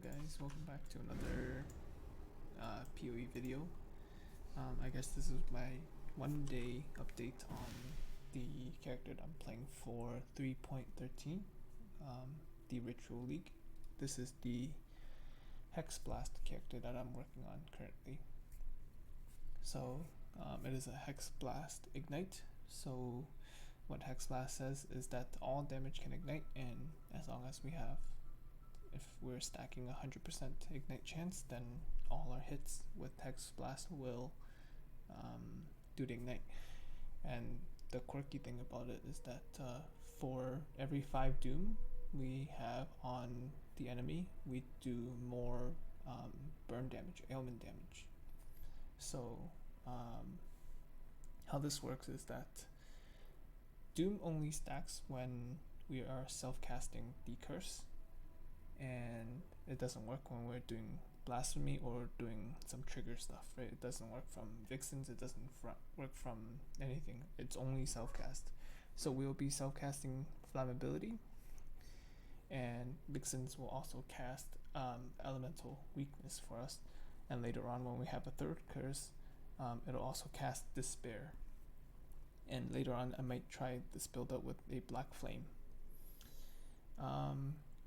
guys, welcome back to another PoE video. I guess this is my 1 day update on the character that I'm playing for 3.13, the Ritual League. This is the HexBlast character that I'm working on currently. So it is a HexBlast Ignite. So what HexBlast says is that all damage can ignite, and as long as we have, if we're stacking 100% ignite chance, then all our hits with HexBlast will do the ignite. And the quirky thing about it is that for every 5 doom we have on the enemy, we do more burn damage, ailment damage. So how this works is that doom only stacks when we are self-casting the curse, and it doesn't work when we're doing blasphemy or doing some trigger stuff, right? It doesn't work from vixens, it doesn't work from anything, it's only self-cast. So we'll be self-casting flammability, and vixens will also cast elemental weakness for us, and later on when we have a third curse, it'll also cast despair, and later on I might try this build up with a black flame.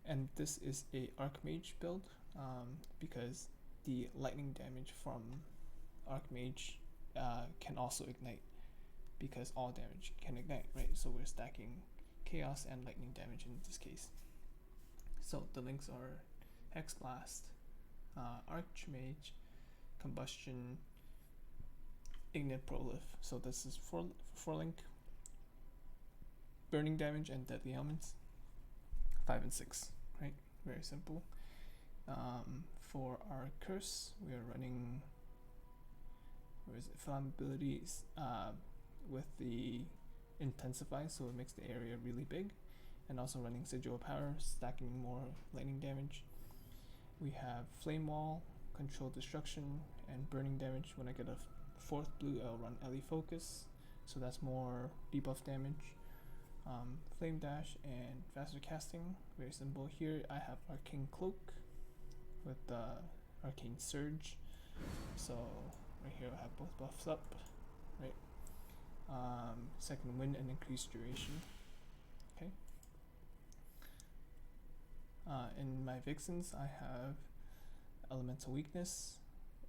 And this is a archmage build, because the lightning damage from archmage can also ignite, because all damage can ignite, right? So we're stacking chaos and lightning damage in this case. So the links are HexBlast, archmage, combustion, ignite prolif. So this is for link, burning damage and deadly elements, 5 and 6, right? Very simple. For our curse, we are running, where is it, flammabilities with the intensify, so it makes the area really big, and also running sigil power, stacking more lightning damage. We have flame wall, control destruction, and burning damage. When I get a 4th blue, I'll run Ellie focus, so that's more debuff damage. Flame dash and faster casting, very simple. Here I have arcane cloak with arcane surge, so right here I have both buffs up, right? Second wind and increased duration. Okay. In my vixens I have elemental weakness,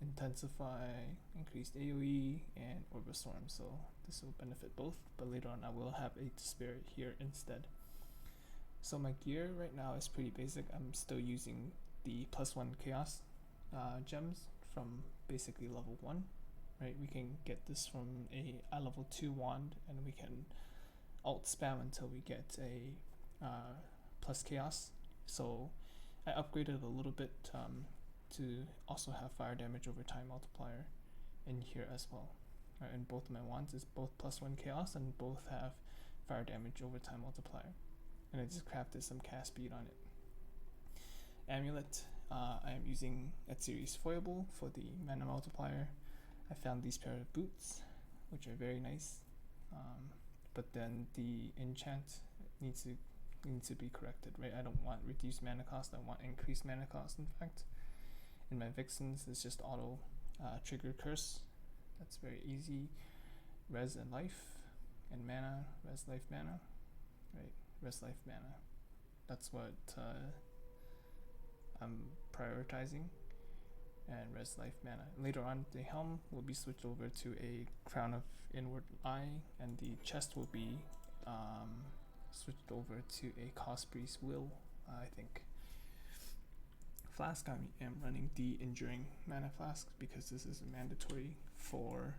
intensify, increased AoE, and orbital storm, so this will benefit both, but later on I will have a despair here instead. So my gear right now is pretty basic. I'm still using the +1 chaos gems from basically level 1, right? We can get this from a level 2 wand, and we can alt spam until we get a plus chaos. So I upgraded a little bit to also have fire damage over time multiplier in here as well. Right, and both of my wands is both +1 chaos, and both have fire damage over time multiplier. And I just crafted some cast speed on it. Amulet, I am using at series foible for the mana multiplier. I found these pair of boots, which are very nice, but then the enchant needs to be corrected, right? I don't want reduced mana cost, I want increased mana cost, in fact. In my vixens, it's just auto trigger curse. That's very easy. Res and life and mana, res life mana, right? Res life mana. That's what I'm prioritizing, and res life mana. Later on, the helm will be switched over to a crown of inward eye, and the chest will be switched over to a cost priest will, I think. Flask, I am running the enduring mana flask because this is mandatory for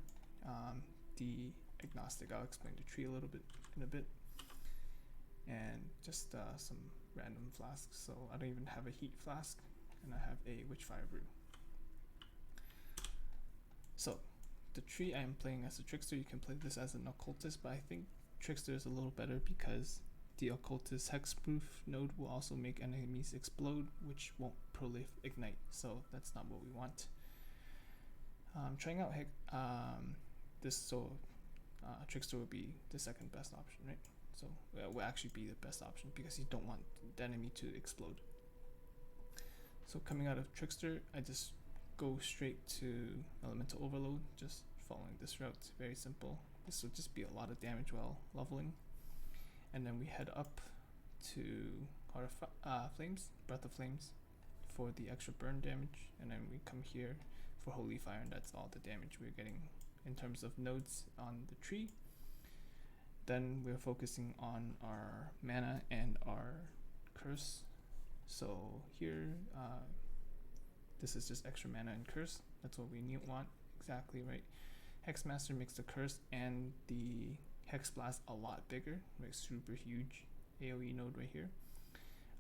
the agnostic. I'll explain the tree a little bit in a bit, and just some random flasks. So I don't even have a heat flask, and I have a witchfire brew. So the tree, I am playing as a trickster. You can play this as an occultist, but I think trickster is a little better because the occultist hexproof node will also make enemies explode, which won't prolif ignite, so that's not what we want. Trying out this, so trickster will be the second best option, right? So it will actually be the best option because you don't want the enemy to explode. So coming out of Trickster, I just go straight to Elemental Overload, just following this route. Very simple. This will just be a lot of damage while leveling. And then we head up to Heart of Flames, Breath of Flames, for the extra burn damage. And then we come here for Holy Fire, and that's all the damage we're getting in terms of nodes on the tree. Then we're focusing on our mana and our curse. So here, this is just extra mana and curse. That's what we want exactly, right? Hexmaster makes the curse and the HexBlast a lot bigger, like super huge AoE node right here.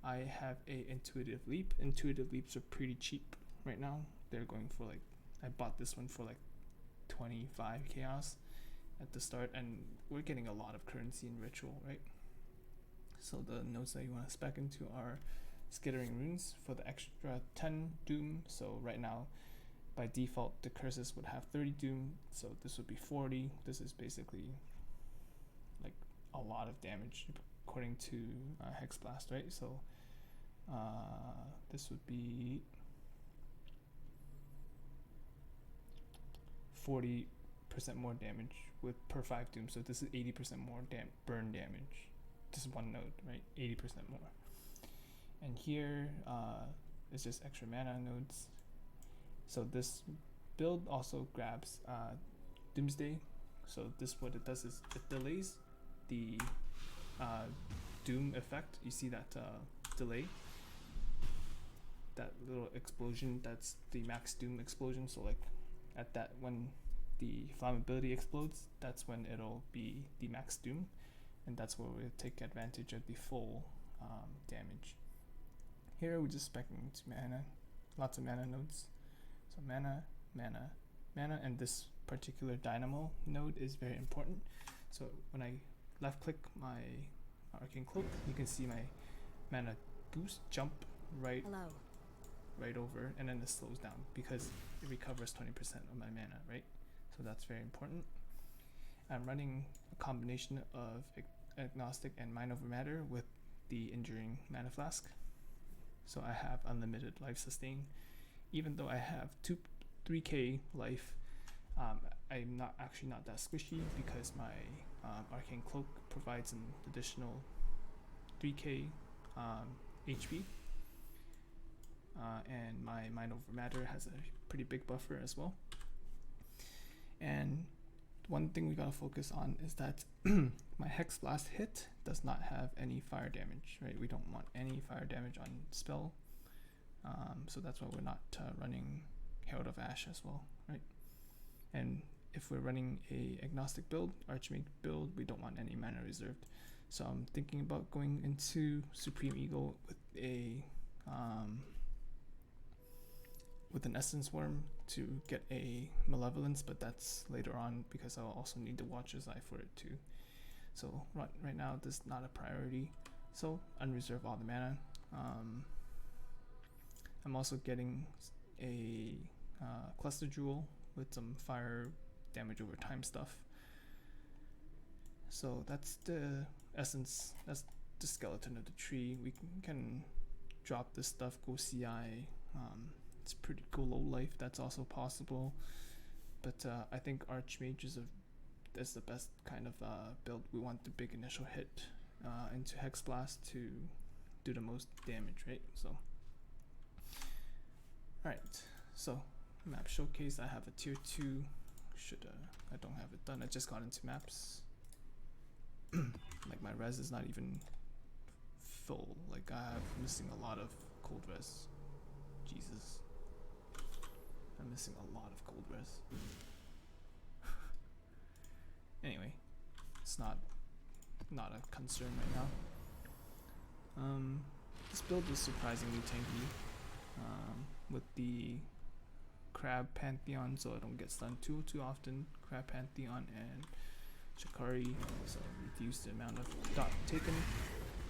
I have a Intuitive Leap. Intuitive Leaps are pretty cheap right now. They're going for like, I bought this one for like 25 chaos at the start, and we're getting a lot of currency in ritual, right? So the nodes that you want to spec into are Skittering Runes for the extra 10 doom. So right now by default the curses would have 30 doom, so this would be 40. This is basically like a lot of damage according to HexBlast, right? So this would be 40% more damage with per 5 doom, so this is 80% more burn damage. Just one node, right? 80% more. And here is just extra mana nodes. So this build also grabs Doomsday. So this, what it does is it delays the doom effect. You see that delay, that little explosion, that's the max doom explosion. So like at that, when the flammability explodes, that's when it'll be the max doom, and that's where we'll take advantage of the full damage. Here we're just speccing into mana, lots of mana nodes. So mana, mana, mana, and this particular dynamo node is very important. So when I left click my Arcane Cloak, you can see my mana boost jump right over, and then it slows down because it recovers 20% of my mana, right? So that's very important. I'm running a combination of Agnostic and Mind Over Matter with the Enduring Mana Flask. So I have unlimited life sustain. Even though I have 3k life, I'm not that squishy because my Arcane Cloak provides an additional 3k HP. And my Mind Over Matter has a pretty big buffer as well. And one thing we gotta focus on is that my HexBlast hit does not have any fire damage, right? We don't want any fire damage on spell. So that's why we're not running Herald of Ash as well, right? And if we're running a agnostic build, archmage build, we don't want any mana reserved. So I'm thinking about going into Supreme Eagle with a with an Essence Worm to get a Malevolence, but that's later on because I'll also need the Watcher's Eye for it too. So right now this is not a priority, so unreserve all the mana. I'm also getting a Cluster Jewel with some fire damage over time stuff. So that's the essence, that's the skeleton of the tree. We can drop this stuff, go CI. It's pretty cool low life, that's also possible. But I think Archmage is the best kind of build. We want the big initial hit into HexBlast to do the most damage, right? So, alright, so map showcase. I have a tier 2. I don't have it done. I just got into maps. Like my res is not even full. Like I'm missing a lot of cold res. Jesus, I'm missing a lot of cold res. Anyway, it's not a concern right now. This build is surprisingly tanky with the Crab Pantheon, so I don't get stunned too often. Crab Pantheon and Shikari, so reduce the amount of dot taken.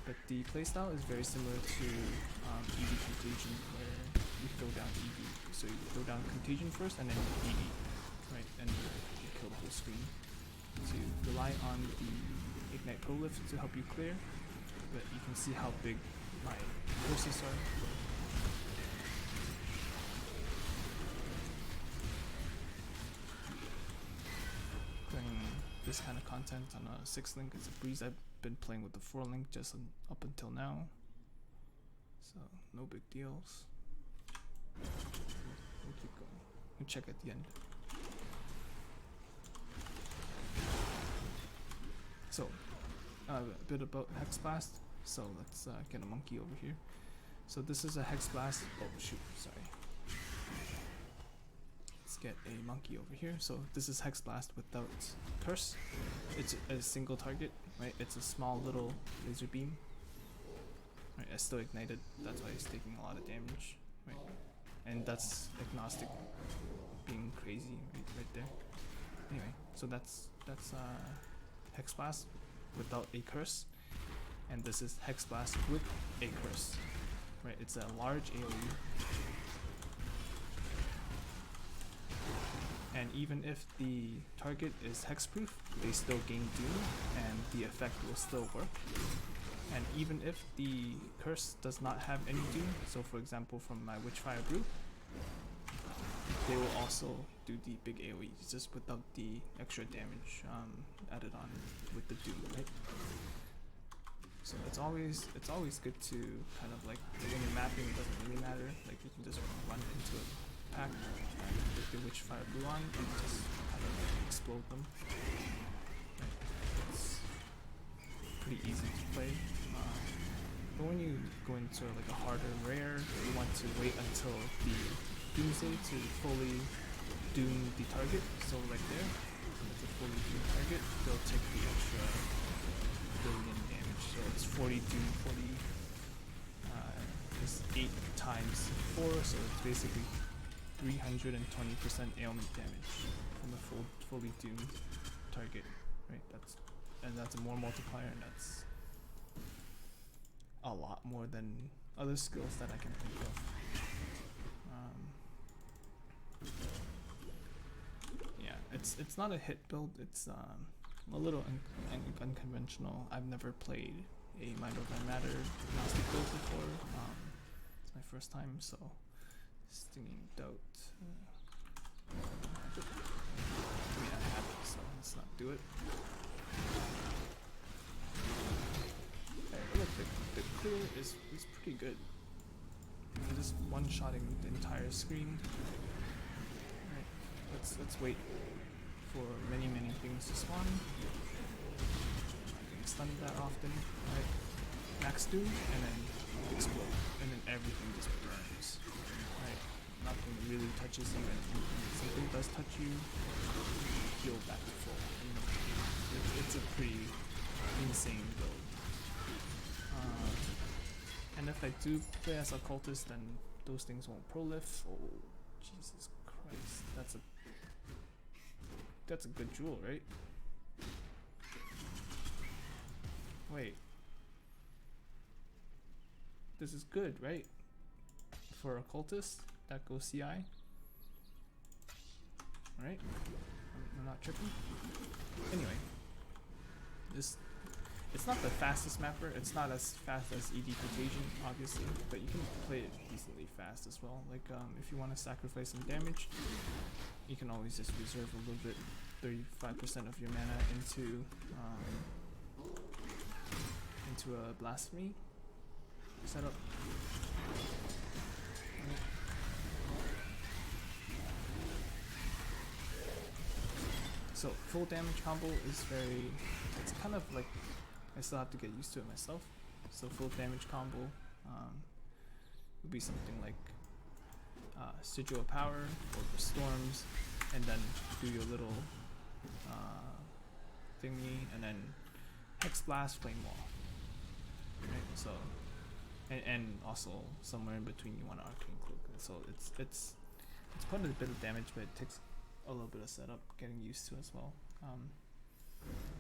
But the playstyle is very similar to EV Contagion, where you throw down EV. So you throw down Contagion first and then EV, right? And you kill the whole screen. So you rely on the Ignite Prolift to help you clear, but you can see how big my curses are. this kind of content on a 6 link. It's a breeze. I've been playing with the 4 link just up until now, so no big deals. We'll keep going. We'll check at the end. So a bit about HexBlast. So let's get a monkey over here. So this is a HexBlast. Oh shoot, sorry. Let's get a monkey over here. So this is HexBlast without curse. It's a single target, right? It's a small little laser beam. Right, it's still ignited. That's why it's taking a lot of damage, right? And that's agnostic being crazy right there. Anyway, so that's HexBlast without a curse. And this is HexBlast with a curse, right? It's a large AoE. And even if the target is hexproof, they still gain Doom, and the effect will still work. And even if the curse does not have any Doom, so for example from my Witchfire Brew, they will also do the big AoE, just without the extra damage added on with the Doom, right? So it's always good to kind of like, when you're mapping, it doesn't really matter. Like you can just run into a pack with the Witchfire Brew on and just kind of like explode them. Right. It's pretty easy to play. But when you go into like a harder rare, you want to wait until the Doomsday to fully doom the target. So right there, with the fully doom target, they'll take the extra billion damage. So it's 40 doom, 40 is 8 times 4, so it's basically 320% ailment damage from a fully doomed target, right? That's a more multiplier, and that's a lot more than other skills that I can think of. Yeah, it's not a hit build. It's a little unconventional. I've never played a Mind Over Matter agnostic build before. It's my first time, so Stinging Doubt. I mean, I have it, so let's not do it. Okay, look, the clear is pretty good. I'm just one-shotting the entire screen. Right, let's wait for many things to spawn. Not getting stunned that often, right? Max Doom, and then explode, and then everything just burns, right? Nothing really touches you, and if something does touch you, heal back to full. You know, it's a pretty insane build. And if I do play as a cultist, then those things won't prolif. Oh, Jesus Christ, that's a good jewel, right? Wait, this is good, right? For a cultist, that goes CI, right? I'm not tripping. Anyway, it's not the fastest mapper. It's not as fast as ED Contagion, obviously, but you can play it decently fast as well. Like if you want to sacrifice some damage, you can always just reserve a little bit, 35% of your mana into a blasphemy setup. So full damage combo is it's kind of like, I still have to get used to it myself. So full damage combo would be something like Sigil of Power or the Storms, and then do your little thingy, and then HexBlast, Flame Wall. Right? So, and also somewhere in between you want an Arcane Cloak. So it's quite a bit of damage, but it takes a little bit of setup getting used to as well.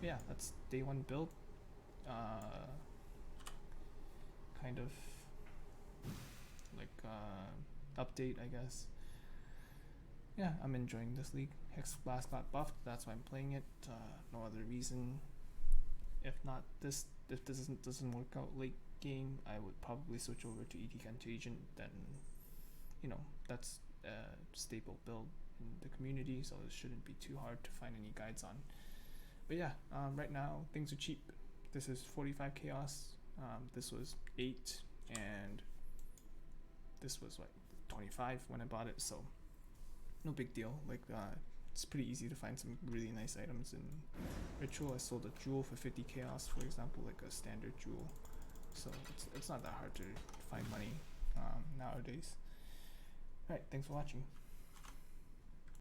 Yeah, that's day 1 build. Kind of like update, I guess. Yeah, I'm enjoying this league. HexBlast got buffed, that's why I'm playing it. No other reason. If this doesn't work out late game, I would probably switch over to ED Contagion. Then, you know, that's a staple build in the community, so it shouldn't be too hard to find any guides on. But yeah, right now things are cheap. This is 45 chaos. This was 8, and this was like 25 when I bought it. So no big deal. Like it's pretty easy to find some really nice items in Ritual. I sold a jewel for 50 chaos, for example, like a standard jewel. So it's not that hard to find money nowadays. Alright, thanks for watching.